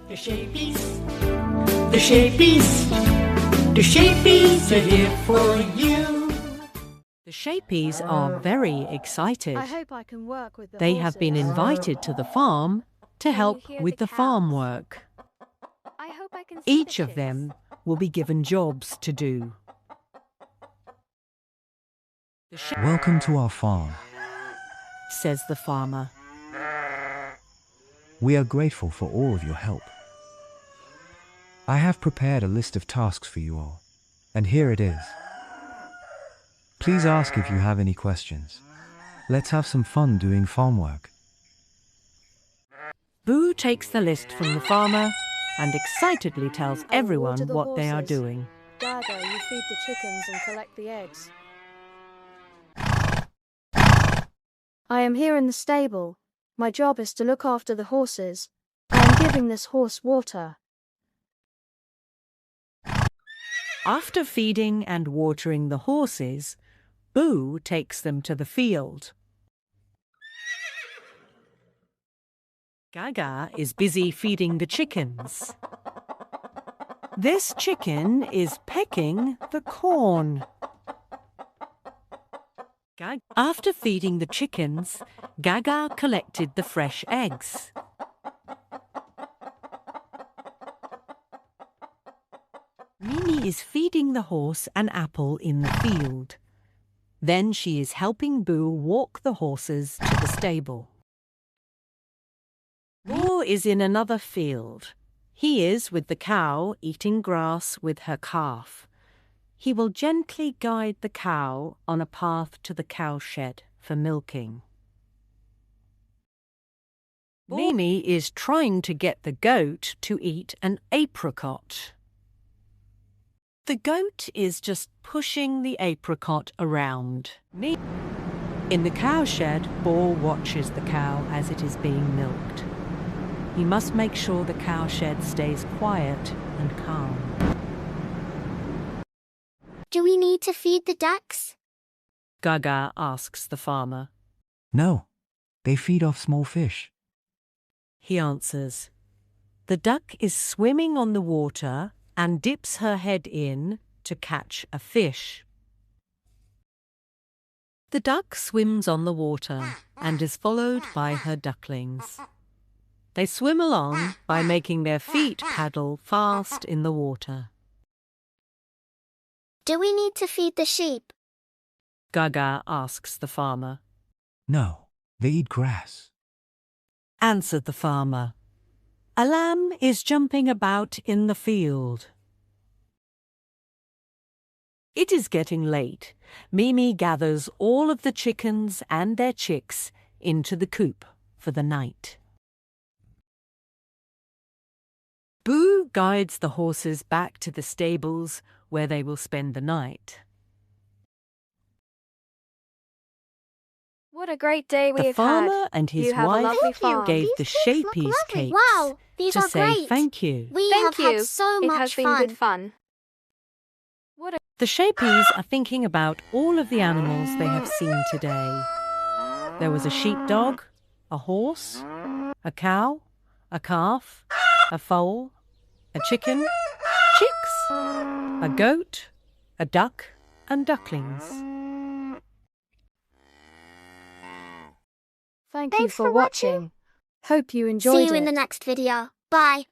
The Shapeys, the Shapeys, the Shapeys are here for you. The Shapeys are very excited. I hope I can work with the They have been horses. invited to the farm to help hear with the the farm cows? work. I hope I can see Each the of chicks. them will be given jobs to do. Welcome to our farm. Says the farmer. We are grateful for all of your help. I have prepared a list of tasks for you all, and here it is. Please ask if you have any questions. Let's have some fun doing farm work. Boo takes the list from the farmer and excitedly tells I will everyone water the what they are horses. doing. Gaga, you feed the chickens and collect the eggs. I am here in the stable. My job is to look after the horses. I am giving this horse water. After feeding and watering the horses, Boo takes them to the field. Gaga is busy feeding the chickens. This chicken is pecking the corn. After feeding the chickens, Gaga collected the fresh eggs. Mimi is feeding the horse an apple in the field. Then she is helping Boo walk the horses to the stable. Boo is in another field. He is with the cow eating grass with her calf. He will gently guide the cow on a path to the cowshed for milking. Mimi is trying to get the goat to eat an apricot. The goat is just pushing the apricot around. In the cowshed, Boo watches the cow as it is being milked. He must make sure the cowshed stays quiet and calm. Do we need to feed the ducks? Gaga asks the farmer. No, they feed off small fish. He answers. The duck is swimming on the water and dips her head in to catch a fish. The duck swims on the water and is followed by her ducklings. They swim along by making their feet paddle fast in the water. Do we need to feed the sheep? Gaga asks the farmer. No, they eat grass. Answered the farmer. A lamb is jumping about in the field. It is getting late. Mimi gathers all of the chickens and their chicks into the coop for the night. Boo guides the horses back to the stables where they will spend the night. What a great day The we've farmer had. and his You have a wife lovely farm. gave the These cakes look Shapeys lovely. cakes Wow, these to are say great. thank you. We Thank have you. had so It much has been fun. good fun. The Shapeys are thinking about all of the animals they have seen today. There was a sheepdog, a horse, a cow, a calf, a foal, a chicken, chicks, a goat, a duck, and ducklings. Thank you Thanks for for watching. watching. Hope you enjoyed it. See you in the next video. Bye.